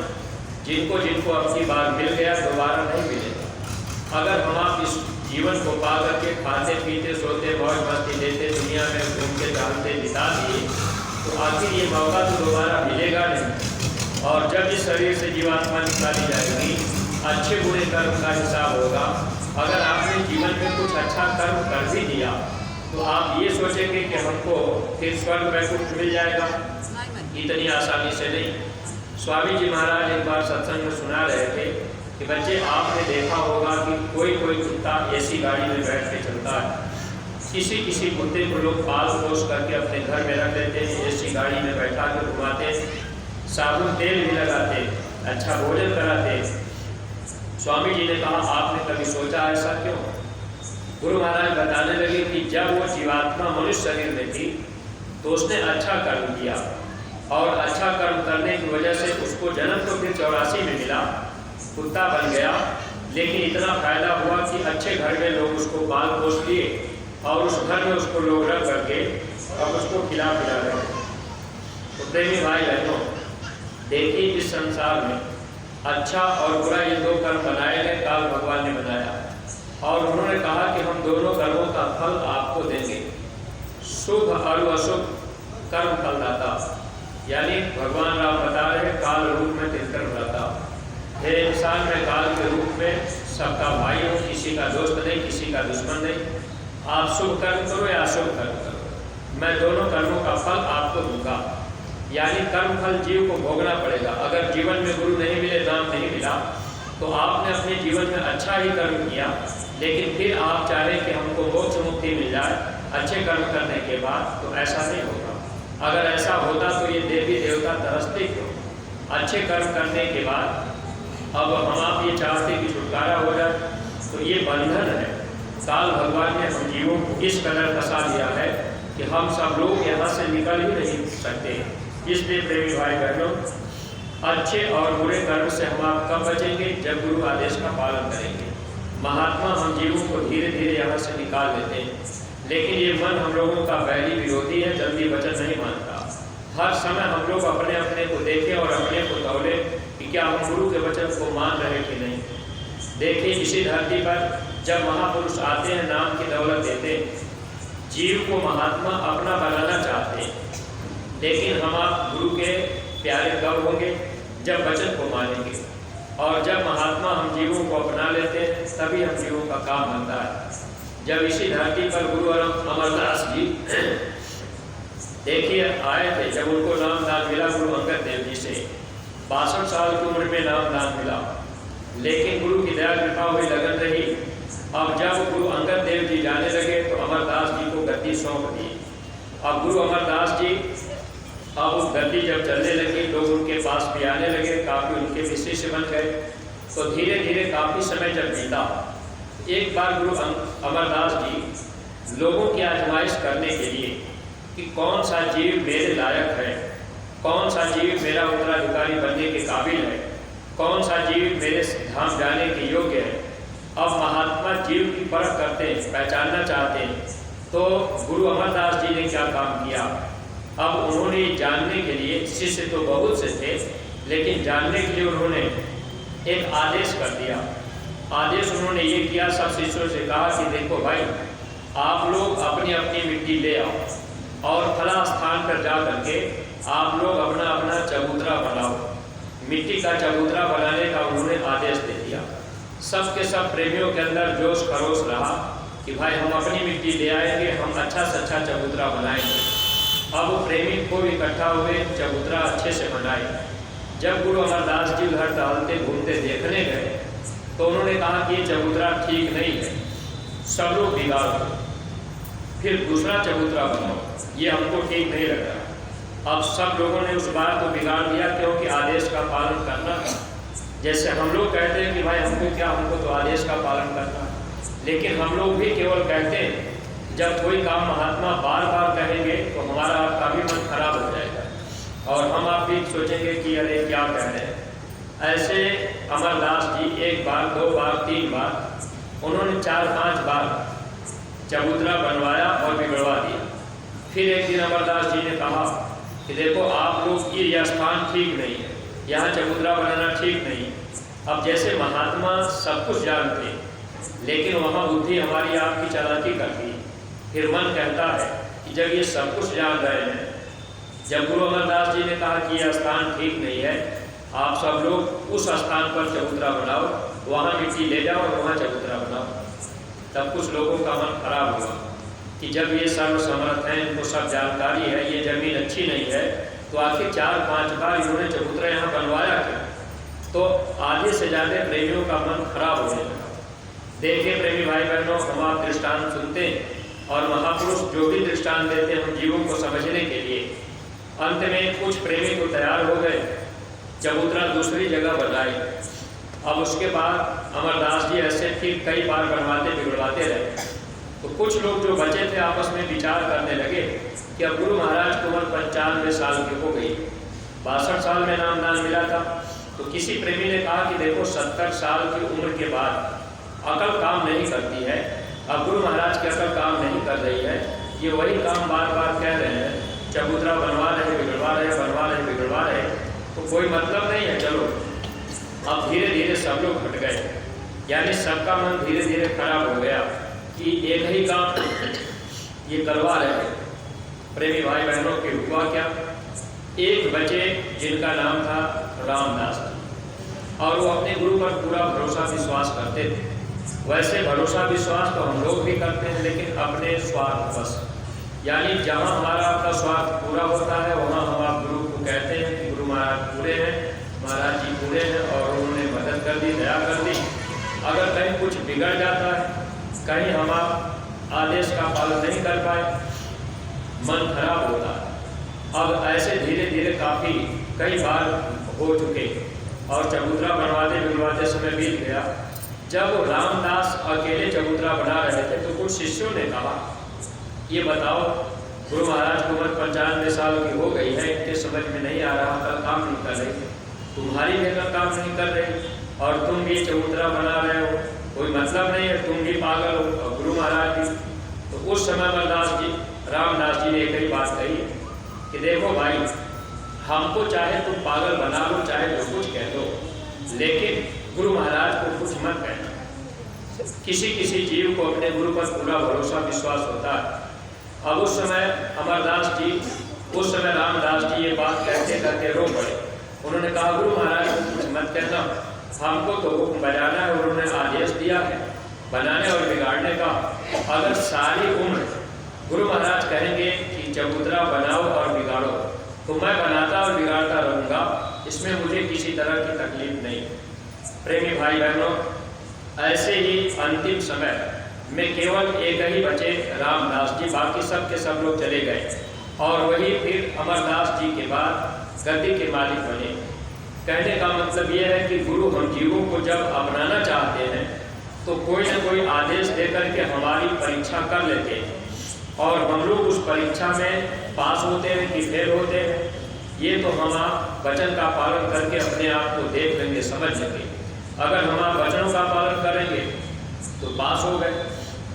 B: जिनको जिनको अपनी बार मिल गया दोबारा नहीं मिलेगा। अगर हम आप इस जीवन को पा करके खाते पीते सोते मौज मस्ती लेते दुनिया में घूमते टहलते बिता दिए, तो आखिर ये मौका तो दोबारा मिलेगा नहीं। और जब इस शरीर से जीवात्मा निकाली जाएगी, अच्छे बुरे कर्म का हिसाब होगा। अगर आपने जीवन में कुछ अच्छा कर्म कर भी दिया तो आप ये सोचेंगे कि हमको फिर स्वर्ग वैकुंठ मिल जाएगा, इतनी आसानी से नहीं। स्वामी जी महाराज एक बार सत्संग में सुना रहे थे कि बच्चे आपने देखा होगा कि कोई कोई कुत्ता ऐसी गाड़ी में बैठ के चलता है, किसी किसी कुत्ते को लोग पाल पोस करके अपने घर में रख लेते हैं, ऐसी गाड़ी में बैठा के घुमाते, साबुन तेल भी लगाते, अच्छा भोजन कराते। स्वामी जी ने कहा आपने कभी सोचा ऐसा क्यों? गुरु महाराज बताने लगे कि जब वो जीवात्मा मनुष्य शरीर में थी तो उसने अच्छा कर्म किया और अच्छा कर्म करने की वजह से उसको जन्म तो फिर 84 में मिला, कुत्ता बन गया, लेकिन इतना फायदा हुआ कि अच्छे घर में लोग उसको पाल पोस लिए और उस घर में उसको लोग रख करके अब उसको खिला पिला रहे। तो प्रेमी भाई बहनों, देखिए इस संसार में अच्छा और बुरा ये दो कर्म बनाए गए, काल भगवान ने बनाया और उन्होंने कहा कि हम दोनों कर्मों का फल आपको देंगे। शुभ और अशुभ कर्म फलदाता, यानी भगवान राम बता रहे काल रूप में तिलकर बताता है, इंसान में काल के रूप में सबका भाई हो, किसी का दोस्त नहीं, किसी का दुश्मन नहीं। आप शुभ कर्म करो या अशुभ कर्म करो, मैं दोनों कर्मों का फल आपको दूंगा। यानी कर्म फल जीव को भोगना पड़ेगा। अगर जीवन में गुरु नहीं मिले, नाम नहीं मिला, तो आपने अपने जीवन में अच्छा ही कर्म किया, लेकिन फिर आप चाहें कि हमको मोक्ष मुक्ति मिल जाए अच्छे कर्म करने के बाद, तो ऐसा नहीं होगा। अगर ऐसा होता तो ये देवी देवता तरसते क्यों? अच्छे कर्म करने के बाद अब हम आप ये चाहते कि छुटकारा हो जाए, तो ये बंधन है। काल भगवान ने हम जीवों को इस कदर फंसा दिया है कि हम सब लोग यहाँ से निकल ही नहीं सकते। इसलिए प्रेमी भाई बहनों, अच्छे और बुरे कर्म से हम आप कब बचेंगे? जब गुरु आदेश का पालन करेंगे। महात्मा हम जीवों को धीरे धीरे यहाँ से निकाल देते हैं, लेकिन ये मन हम लोगों का बैरी विरोधी है, जल्दी वचन नहीं मानता। हर समय हम लोग अपने अपने को देखें और अपने को तौले कि क्या हम गुरु के वचन को मान रहे कि नहीं। देखिए इसी धरती पर जब महापुरुष आते हैं, नाम की दौलत देते, जीव को महात्मा अपना बनाना चाहते हैं, लेकिन हम आप गुरु के प्यारे कब होंगे? जब वचन को मानेंगे। और जब महात्मा हम जीवों को अपना लेते हैं, तभी हम जीवों का काम बनता है। जब इसी धरती पर गुरु अमरदास जी देखिए आए थे, जब उनको नाम दान मिला गुरु अंगद देव जी से, 62 साल की उम्र में नाम दान मिला, लेकिन गुरु की दया कृपा हुई, लगन रही। अब जब गुरु अंगद देव जी जाने लगे तो अमरदास जी को गद्दी सौंप दी। अब गुरु अमरदास जी अब उस गद्दी जब चलने लगी, लोग उनके पास भी आने लगे, काफ़ी उनके भी शिष्य बन गए। तो धीरे धीरे काफ़ी समय जब बीता, एक बार गुरु अमरदास जी लोगों की आजमाइश करने के लिए कि कौन सा जीव मेरे लायक है, कौन सा जीव मेरा उत्तराधिकारी बनने के काबिल है, कौन सा जीव मेरे धाम जाने के योग्य है। अब महात्मा जीव की परख करते हैं, पहचानना चाहते हैं। तो गुरु अमरदास जी ने क्या काम किया? अब उन्होंने जानने के लिए, शिष्य तो बहुत से थे, लेकिन जानने के लिए उन्होंने एक आदेश कर दिया। आदेश उन्होंने ये किया, सब शिष्यों से कहा कि देखो भाई, आप लोग अपनी अपनी मिट्टी ले आओ और फला स्थान पर जा करके आप लोग अपना अपना चबूतरा बनाओ। मिट्टी का चबूतरा बनाने का उन्होंने आदेश दे दिया। सब के सब प्रेमियों के अंदर जोश खरोश रहा कि भाई हम अपनी मिट्टी ले आएंगे, हम अच्छा से अच्छा चबूतरा बनाएंगे। अब प्रेमी को इकट्ठा हुए, चबूतरा अच्छे से बनाए। जब गुरु अमरदास जी घर टहलते घूमते देखने गए तो उन्होंने कहा कि ये चबूतरा ठीक नहीं है, सब लोग बिगाड़ दो, फिर दूसरा चबूतरा बनाओ, ये हमको ठीक नहीं लग रहा। अब सब लोगों ने उस बात को बिगाड़ दिया, क्योंकि आदेश का पालन करना था। जैसे हम लोग कहते हैं कि भाई हमको क्या, हमको तो आदेश का पालन करना, लेकिन हम लोग भी केवल कहते हैं, जब कोई काम महात्मा बार बार कहेंगे तो हमारा आपका भी मन खराब हो जाएगा। और हम आप भी सोचेंगे कि अरे क्या कह रहे हैं। ऐसे अमरदास जी 1 बार 2 बार 3 बार उन्होंने 4-5 बार चबूतरा बनवाया और बिगड़वा दिया। फिर एक दिन अमरदास जी ने कहा कि देखो आप लोग ये स्थान ठीक नहीं है, यहाँ चबूतरा बनाना ठीक नहीं। अब जैसे महात्मा सब कुछ जानते हैं लेकिन वहाँ बुद्धि हमारी आपकी चालाकी करती है। फिर मन कहता है कि जब ये सब कुछ जान रहे हैं, जब गुरु अमरदास जी ने कहा कि यह स्थान ठीक नहीं है, आप सब लोग उस स्थान पर चबूतरा बनाओ, वहाँ मिट्टी ले जाओ और वहाँ चबूतरा बनाओ। तब कुछ लोगों का मन खराब हुआ कि जब ये सर्वसमर्थ हैं, इनको सब जानकारी है, ये जमीन अच्छी नहीं है, तो आखिर 4-5 बार इन्होंने चबूतरा यहाँ बनवाया क्यों? तो आधे से ज़्यादा प्रेमियों का मन खराब होने लगा। देखिए प्रेमी भाई बहनों, हम आप दृष्टांत सुनते हैं और महापुरुष जो भी दृष्टांत देते हैं हम जीवों को समझने के लिए, अंत में कुछ प्रेमी तो तैयार हो गए, चबूतरा दूसरी जगह बनाई। अब उसके बाद अमरदास जी ऐसे फिर कई बार बनवाते बिगड़वाते रहे। तो कुछ लोग जो बचे थे आपस में विचार करने लगे कि अब गुरु महाराज की उम्र 95 साल की हो गई, 62 साल में नामदान मिला था। तो किसी प्रेमी ने कहा कि देखो 70 साल की उम्र के बाद अकल काम नहीं करती है, अब गुरु महाराज की अकल काम नहीं कर रही है, ये वही काम बार बार कह रहे हैं, चबूतरा बनवा रहे बिगड़वा रहे, बनवा रहे बिगड़वा रहे, तो कोई मतलब नहीं है। चलो अब धीरे धीरे सब लोग हट गए, यानी सबका मन धीरे धीरे खराब हो गया कि एक ही काम ये करवा रहे। प्रेमी भाई बहनों के हुआ क्या, एक बचे जिनका नाम था रामदास और वो अपने गुरु पर पूरा भरोसा विश्वास करते थे। वैसे भरोसा विश्वास तो हम लोग भी करते हैं, लेकिन अपने स्वार्थ बस, यानी जहाँ हमारा आपका स्वार्थ पूरा होता है वहाँ हम आप गुरु को कहते हैं कि गुरु महाराज पूरे हैं, महाराज जी पूरे हैं और उन्होंने मदद कर दी, दया कर दी। अगर कहीं कुछ बिगड़ जाता है, कहीं हम आप आदेश का पालन नहीं कर पाए, मन खराब होता है। अब ऐसे धीरे धीरे काफ़ी कई बार हो चुके और चबूतरा बनवाते बिगड़वाते समय बीत गया। जब रामदास अकेले चबूतरा बना रहे थे तो कुछ शिष्यों ने कहा, ये बताओ गुरु महाराज की उम्र 95 साल की हो गई है, इनके समझ में नहीं आ रहा, कल काम नहीं कर रही, तुम्हारी भी कल काम नहीं कर रही और तुम भी चबूतरा बना रहे हो, कोई मतलब नहीं है, तुम भी पागल हो और गुरु महाराज भी। तो उस समय रामदास जी ने एक ही बात कही कि देखो भाई, हमको चाहे तुम पागल बना लो, चाहे जो कुछ कह दो, लेकिन गुरु महाराज को कुछ मत कहना। किसी किसी जीव को अपने गुरु पर पूरा भरोसा विश्वास होता है। अब उस समय रामदास जी ये बात कहते कहते रो पड़े। उन्होंने कहा गुरु महाराज को कुछ मत कहना, हमको तो हुक्म बजाना है, उन्होंने आदेश दिया है बनाने और बिगाड़ने का। अगर सारी उम्र गुरु महाराज कहेंगे कि चबूतरा बनाओ और बिगाड़ो, तो मैं बनाता और बिगाड़ता रहूँगा, इसमें मुझे किसी तरह की तकलीफ नहीं। प्रेमी भाई बहनों, ऐसे ही अंतिम समय में केवल एक ही बचे रामदास जी, बाकी सब के सब लोग चले गए और वही फिर अमरदास जी के बाद गद्दी के मालिक बने। कहने का मतलब ये है कि गुरु हम जीवों को जब अपनाना चाहते हैं तो कोई न कोई आदेश देकर के हमारी परीक्षा कर लेते हैं और हम लोग उस परीक्षा में पास होते हैं कि फेल होते हैं, ये तो हम आप वचन का पालन करके अपने आप को देख लेंगे, समझ लेंगे। अगर हम आप वचनों का पालन करेंगे तो पास हो गए,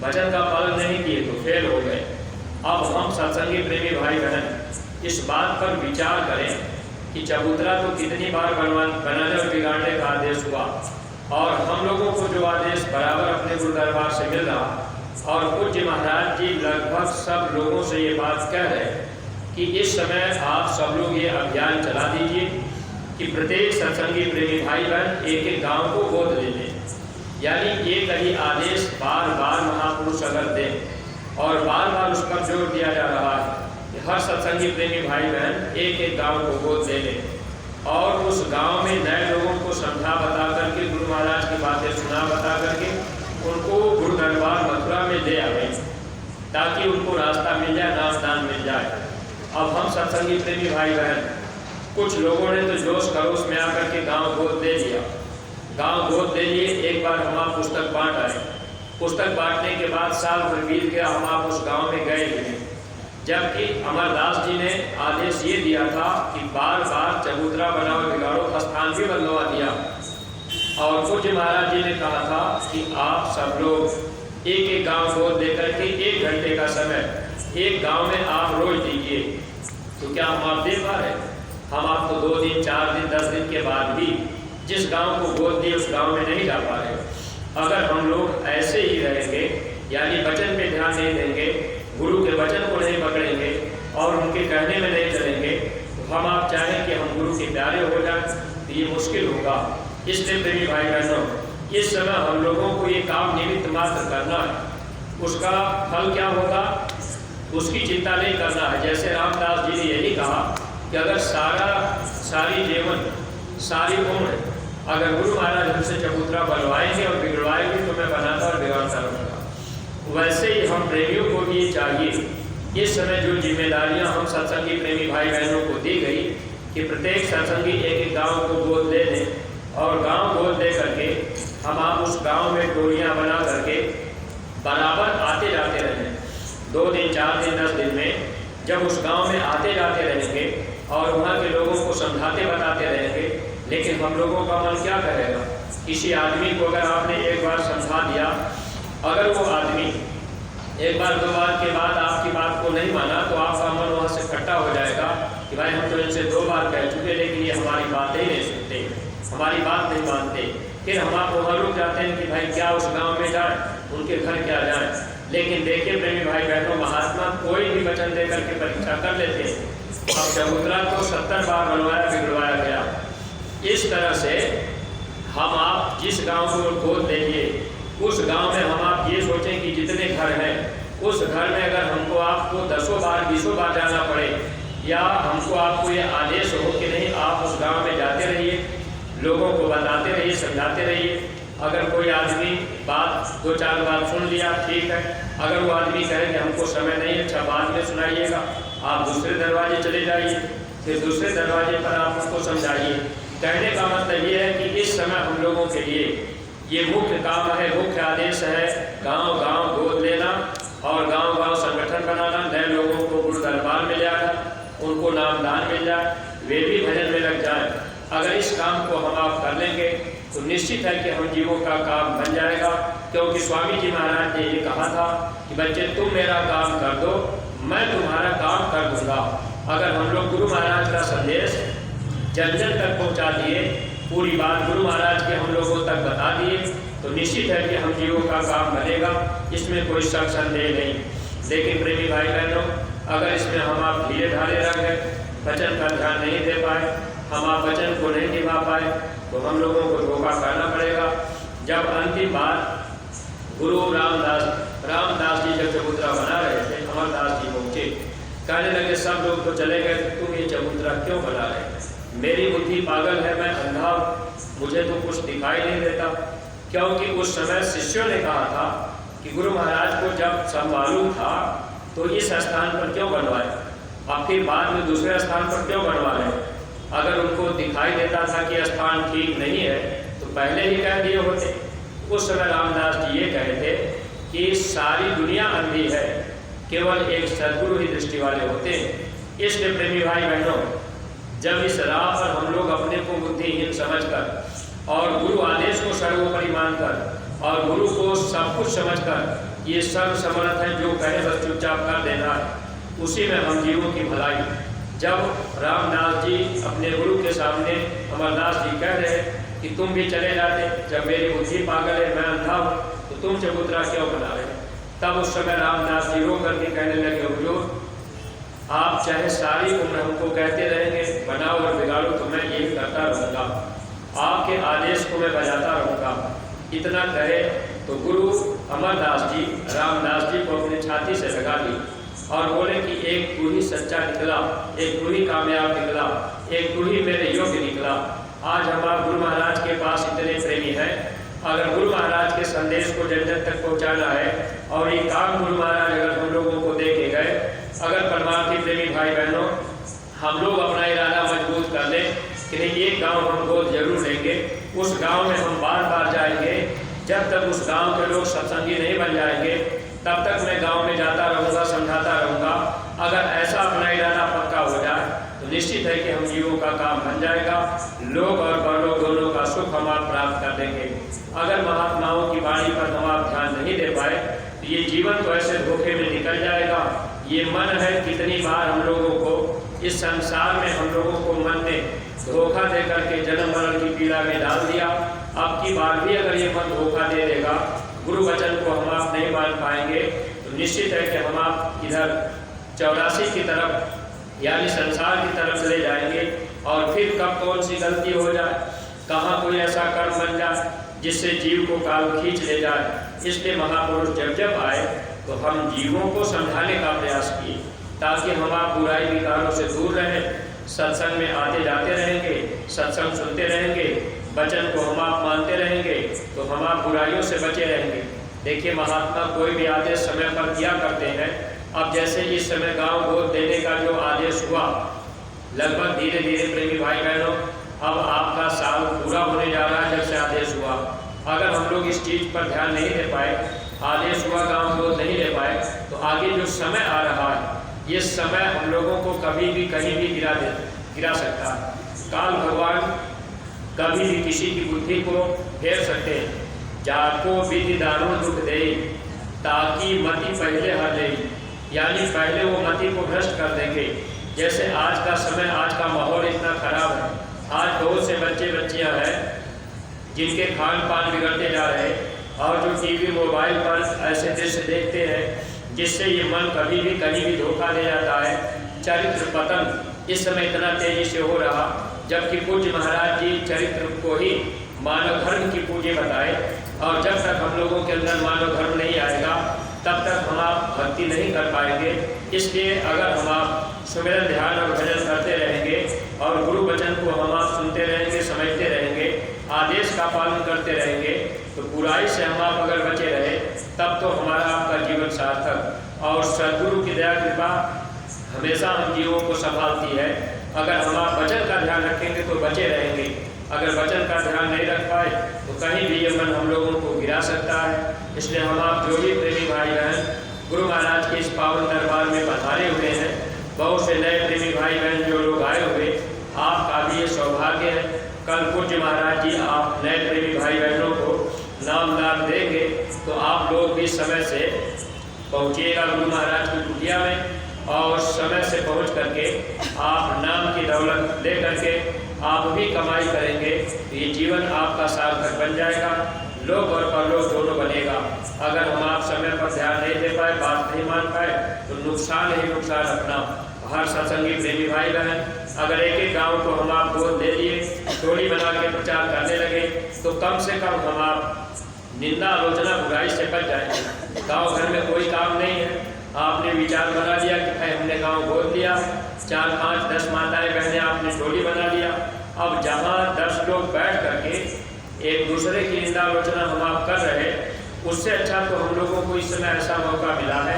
B: वचन का पालन नहीं किए तो फेल हो गए। अब हम सत्संगी प्रेमी भाई बहन इस बात पर विचार करें कि चबूतरा तो कितनी बार बनाने और बिगाड़ने का आदेश हुआ और हम लोगों को जो आदेश बराबर अपने गुरु दरबार से मिल रहा, और पूज्य महाराज जी लगभग सब लोगों से ये बात कह रहे हैं कि इस समय आप सब लोग ये अभियान चला दीजिए कि प्रत्येक सत्संगी प्रेमी भाई बहन एक एक गांव को गोद ले लें। यानी एक ही आदेश बार बार महापुरुष अगर दें और बार बार उस पर जोर दिया जा रहा है कि हर सत्संगी प्रेमी भाई बहन एक एक गांव को गोद ले लें और उस गांव में नए लोगों को समझा बता करके, गुरु महाराज की बातें सुना बता करके उनको गुरु दरबार मथुरा में ले आए ताकि उनको रास्ता मिल जाए, नामदान मिल जाए। अब हम सत्संगी प्रेमी भाई बहन कुछ लोगों ने तो जोश खरोश में आकर के गांव गोद दे लिया, गांव गोद दे लिए। एक बार हम आप पुस्तक बांट आए, पुस्तक बांटने के बाद साल भर बीत गया, हम आप उस गांव में गए नहीं। जबकि अमरदास जी ने आदेश ये दिया था कि बार बार चबूतरा बनाओ बिगाड़ो, स्थान भी बदलवा दिया। और पूज्य महाराज जी ने कहा था कि आप सब लोग एक एक गांव गोद देकर के 1 घंटे का समय एक गांव में आप रोज दीजिए। तो क्या हम आप दे पा रहे? हम आपको 2 दिन 4 दिन 10 दिन के बाद भी जिस गांव को गोद दिए उस गांव में नहीं जा पा रहे। अगर हम लोग ऐसे ही रहेंगे, यानी वचन पे ध्यान नहीं देंगे, गुरु के वचन को नहीं पकड़ेंगे और उनके कहने में नहीं चलेंगे, तो हम आप चाहें कि हम गुरु के प्यारे हो जाएं तो ये मुश्किल होगा। इसलिए प्रेमी भाई बहनों, इस समय हम लोगों को ये काम निमित्त मात्र करना है। उसका फल क्या होगा उसकी चिंता नहीं करना है। जैसे रामदास जी ने यही कहा कि अगर सारी जीवन सारी उम्र अगर गुरु महाराज हमसे चबूतरा बनवाएंगे और बिगड़वाएंगे तो मैं बनाता और बिगाड़ता रहूँगा। वैसे ही हम प्रेमियों को भी ये चाहिए, इस समय जो जिम्मेदारियां हम सत्संगी प्रेमी भाई बहनों को दी गई कि प्रत्येक सत्संगी एक गांव को गोद ले लें और गांव गोद दे करके हम आप उस गांव में टोलियां बना करके बराबर आते जाते रहें। 2 दिन 4 दिन 10 दिन में जब उस गांव में आते जाते रहेंगे और वहाँ के लोगों को समझाते बताते रहेंगे, लेकिन हम लोगों का मन क्या करेगा? किसी आदमी को अगर आपने एक बार समझा दिया, अगर वो आदमी 1 बार 2 बार के बाद आपकी बात को नहीं माना तो आपका मन वहाँ से खट्टा हो जाएगा कि भाई हम तो इनसे 2 बार कह चुके लेकिन ये हमारी बात ही नहीं सुनते, हमारी बात नहीं मानते। फिर हम आप वहाँ रुक जाते हैं कि भाई क्या उस गाँव में जाए, उनके घर क्या जाए। लेकिन देखिए प्रेमी भाई बहनों, महात्मा कोई भी वचन दे करके परीक्षा कर लेते हैं। अब चबूतरा को 70 बार बनवाया बिगड़वाया गया। इस तरह से हम आप जिस गांव को गोद देंगे उस गांव में हम आप ये सोचें कि जितने घर हैं उस घर में अगर हमको आपको 10 बार 20 बार जाना पड़े या हमको आपको ये आदेश हो कि नहीं आप उस गांव में जाते रहिए, लोगों को बताते रहिए, समझाते रहिए। अगर कोई आदमी बात 2-4 बार सुन लिया ठीक है, अगर वो आदमी कहे कि हमको समय नहीं, अच्छा बाद में सुनाइएगा, आप दूसरे दरवाजे चले जाइए, फिर दूसरे दरवाजे पर आप उसको समझाइए। कहने का मतलब ये है कि इस समय हम लोगों के लिए ये मुख्य काम है, मुख्य आदेश है, गांव गांव गोद लेना और गांव गांव संगठन बनाना, नए लोगों को गुरु दरबार में ले आना, उनको नामदान मिल जाए, वे भी भजन में लग जाए। अगर इस काम को हम आप कर लेंगे तो निश्चित है कि हम जीवों का काम बन जाएगा। क्योंकि स्वामी जी महाराज ने ये कहा था कि बच्चे तुम मेरा काम कर दो, मैं तुम्हारा काम कर दूंगा। अगर हम लोग गुरु महाराज का संदेश जन जन तक पहुंचा दिए, पूरी बात गुरु महाराज के हम लोगों तक बता दिए, तो निश्चित है कि हम जीवों का काम बनेगा, इसमें कोई शक संदेह नहीं। लेकिन प्रेमी भाई बहनों, अगर इसमें हम आप धीरे धारे रह गए, वचन का ध्यान नहीं दे पाए, हम आप वचन को नहीं निभा पाए, तो हम लोगों को धोखा करना पड़ेगा। जब अंतिम बार गुरु रामदास जी जब चबूतरा बना रहे थे, अमरदास जी पहुँचे, कहने लगे सब लोग तो चले गए, तुम ये चबूतरा क्यों बना रहे हैं? मेरी बुद्धि पागल है, मैं अंधा, मुझे तो कुछ दिखाई नहीं देता। क्योंकि उस समय शिष्यों ने कहा था कि गुरु महाराज को जब सब मालूम था तो इस स्थान पर क्यों बनवाए, अब फिर बाद में दूसरे स्थान पर क्यों बनवा रहे? अगर उनको दिखाई देता था कि स्थान ठीक नहीं है तो पहले ही कह दिए होते। उस समय रामदास जी ये कहे थे कि सारी दुनिया अंधी है, केवल एक सद्गुरु ही दृष्टि वाले होते हैं। इसलिए प्रेमी भाई बहनों, जब इस राह पर हम लोग अपने को बुद्धिहीन समझकर और गुरु आदेश को सर्वोपरि मानकर और गुरु को सब कुछ समझकर ये सर्व समर्थ है, जो कहे बस चुपचाप कर देना है, उसी में हम जीवों की भलाई। जब रामदास जी अपने गुरु के सामने अमरदास जी कह रहे कि तुम भी चले जाते, जब मेरी बुद्धि पागल है, मैं अंधा हूँ, तो तुम चबूतरा क्यों बना रहे? तब उस समय रामदास जी रो करके कहने लगे, हुजूर आप चाहे सारी उम्र हमको कहते रहेंगे बनाओ और बिगाड़ो, तो मैं यही करता रहूँगा, आपके आदेश को मैं बजाता रहूँगा। इतना कहे तो गुरु अमरदास जी रामदास जी को अपनी छाती से लगा दी और बोले कि एक तू ही सच्चा निकला, एक तू ही कामयाब निकला, एक तू ही मेरे योग्य निकला। आज हमारे गुरु महाराज के पास इतने प्रेमी हैं, अगर गुरु महाराज के संदेश को जन जन तक पहुँचाना है और ये काम गुरु महाराज अगर हम लोगों को दे के गए, अगर परमार्थी प्रेमी भाई बहनों हम लोग अपना इरादा मजबूत कर लें कि नहीं एक गांव हम गोद जरूर लेंगे, उस गांव में हम बार बार जाएंगे, जब तक उस गांव के लोग सत्संगी नहीं बन जाएंगे तब तक मैं गांव में जाता रहूँगा, समझाता रहूँगा, अगर ऐसा अपना इरादा पक्का हो जाए तो निश्चित है कि हम जीवों का काम बन जाएगा, लोक और परलोक दोनों का सुख हम आप प्राप्त कर लेंगे। अगर महात्माओं की वाणी पर हम आप ध्यान नहीं दे पाए तो ये जीवन तो ऐसे धोखे में निकल जाएगा। ये मन है, कितनी बार हम लोगों को इस संसार में हम लोगों को मन ने धोखा दे करके जन्म मरण की पीड़ा में डाल दिया। अब की बार भी अगर ये मन धोखा दे देगा, गुरु वचन को हम आप नहीं मान पाएंगे तो निश्चित है कि हम आप इधर 84 की तरफ यानी संसार की तरफ चले जाएंगे। और फिर कब कौन सी गलती हो जाए, कहाँ कोई ऐसा कर्म बन जाए जिससे जीव को काल खींच ले जाए। इसलिए महापुरुष जब जब आए तो हम जीवों को समझाने का प्रयास किए ताकि हम आप बुराई विकारों से दूर रहें। सत्संग में आते जाते रहेंगे, सत्संग सुनते रहेंगे, वचन को हम आप मानते रहेंगे तो हम आप बुराइयों से बचे रहेंगे। देखिए महात्मा कोई भी आदेश समय पर किया करते हैं। अब जैसे इस समय गांव गोद देने का जो आदेश हुआ, लगभग धीरे धीरे प्रेमी भाई बहनों अब आपका साल पूरा होने जा रहा है जब से आदेश हुआ। अगर हम लोग इस चीज़ पर ध्यान नहीं दे पाए, आदेश हुआ गांव गोद नहीं दे पाए, तो आगे जो समय आ रहा है ये समय हम लोगों को कभी भी कहीं भी गिरा सकता है। काल भगवान कभी भी किसी की बुद्धि को फेर सकते हैं। जाको विधि दारुण दुख दे ताकि मति पहले हर ले, यानी पहले वो मति को भ्रष्ट कर देंगे। जैसे आज का समय, आज का माहौल इतना खराब है, आज बहुत से बच्चे बच्चियां हैं जिनके खान पान बिगड़ते जा रहे हैं और जो टीवी मोबाइल पर ऐसे दृश्य देखते हैं जिससे ये मन कभी भी कहीं भी धोखा दे जाता है। चरित्र पतन इस समय इतना तेजी से हो रहा, जबकि पूज्य महाराज जी चरित्र को ही मानव धर्म की पूंजी बताए। और जब तक हम लोगों के अंदर मानव धर्म नहीं आएगा तब तक हम आप भक्ति नहीं कर पाएंगे। इसलिए अगर हम आप सुमिरन ध्यान और भजन करते रहेंगे और गुरु वचन को हम आप सुनते रहेंगे, समझते रहेंगे, आदेश का पालन करते रहेंगे तो बुराई से हम आप अगर बचे रहे तब तो हमारा आपका जीवन सार्थक। और सद्गुरु की दया कृपा हमेशा हम जीवों को संभालती है। अगर हम आप वचन का ध्यान रखेंगे तो बचे रहेंगे, अगर वचन का ध्यान नहीं रख पाए तो कहीं भी ये मन हम लोगों को गिरा सकता है। इसलिए हम आप जो भी प्रेमी भाई बहन गुरु महाराज के इस पावन दरबार में पधारे हुए हैं, बहुत से नए प्रेमी भाई बहन जो लोग आए हुए, आपका भी ये सौभाग्य है। कल पूज्य महाराज जी आप नए प्रेमी भाई बहनों को नामदान देंगे तो आप लोग भी समय से पहुँचिएगा गुरु महाराज की कुटिया में और समय से पहुँच करके आप नाम की दौलत ले करके आप भी कमाई करेंगे तो ये जीवन आपका सार्थक बन जाएगा, लोक और परलोक दोनों बनेगा। अगर हम आप समय पर ध्यान नहीं दे पाए, बात नहीं मान पाए तो नुकसान ही नुकसान अपना। हर सत्संगी प्रेमी भाई बहन अगर एक एक गाँव को हम आप गोद ले लिए, टोली बना के प्रचार करने लगे तो कम से कम हम आप निंदा आलोचना बुराई से बच जाएंगे। गाँव घर में कोई काम नहीं है, आपने विचार बना लिया कि भाई हमने गाँव गोद लिया, 4, 5, 10 माताएं बहनें आपने टोली बना लिया। अब जहाँ 10 लोग बैठ करके एक दूसरे की निंदा आलोचना हम आप कर रहे, उससे अच्छा तो हम लोगों को इस समय ऐसा मौका मिला है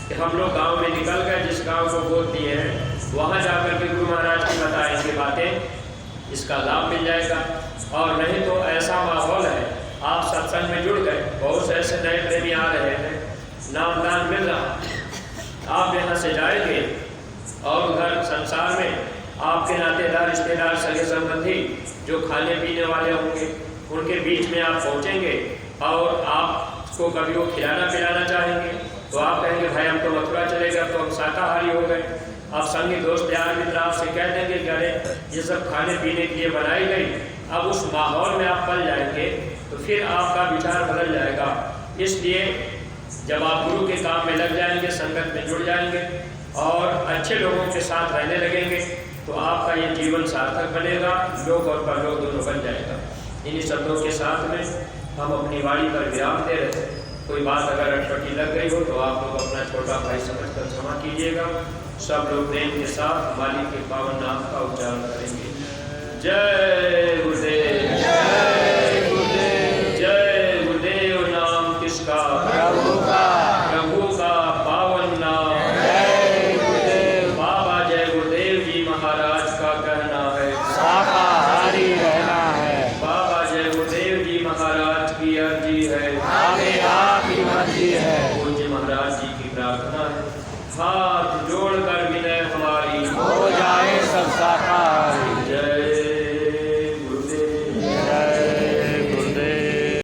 B: कि हम लोग गांव में निकल गए, जिस गांव को गोद दिए हैं वहाँ जाकर के गुरु महाराज की बताएंगे बातें, इसका लाभ मिल जाएगा। और नहीं तो ऐसा माहौल है, आप सत्संग में जुड़ गए, बहुत से ऐसे नए प्रेमी आ रहे हैं, नामदान मिल रहा, आप यहाँ से जाएंगे और उधर संसार में आपके नातेदार रिश्तेदार सगे संबंधी जो खाने पीने वाले होंगे उनके बीच में आप पहुँचेंगे और आपको कभी वो खिलाना पिलाना चाहेंगे तो आप कहेंगे भाई हम तो मथुरा चले गए, तो हम शाकाहारी हो गए। आप संगी दोस्त यार मित्र आपसे कह देंगे कि अरे ये सब खाने पीने के लिए बनाई गई। अब उस माहौल में आप पल जाएंगे तो फिर आपका विचार बदल जाएगा। इसलिए जब आप गुरु के काम में लग जाएंगे, संगत में जुड़ जाएंगे और अच्छे लोगों के साथ रहने लगेंगे तो आपका ये जीवन सार्थक बनेगा, लोक और परलोक दोनों बन जाएगा। इन्हीं शब्दों के साथ में हम अपनी वाणी पर विराम दे रहे हैं। कोई बात अगर अटपटी लग गई हो तो आप लोग अपना छोटा भाई समझकर क्षमा कीजिएगा। सब लोग प्रेम के साथ मालिक के पावन नाम का उच्चारण करेंगे। जय गुरुदेव, जय गुरुदेव, जय गुरुदेव। नाम किसका? प्रभु का, प्रभु का पावन नाम। जय गुरुदेव। बाबा जय गुरुदेव जी महाराज का कहना है शाकाहारी रहना है। बाबा जय गुरुदेव जी महाराज की अर्जी है, आगे आपकी मर्जी है। पूज्य महाराज जी की प्रार्थना है।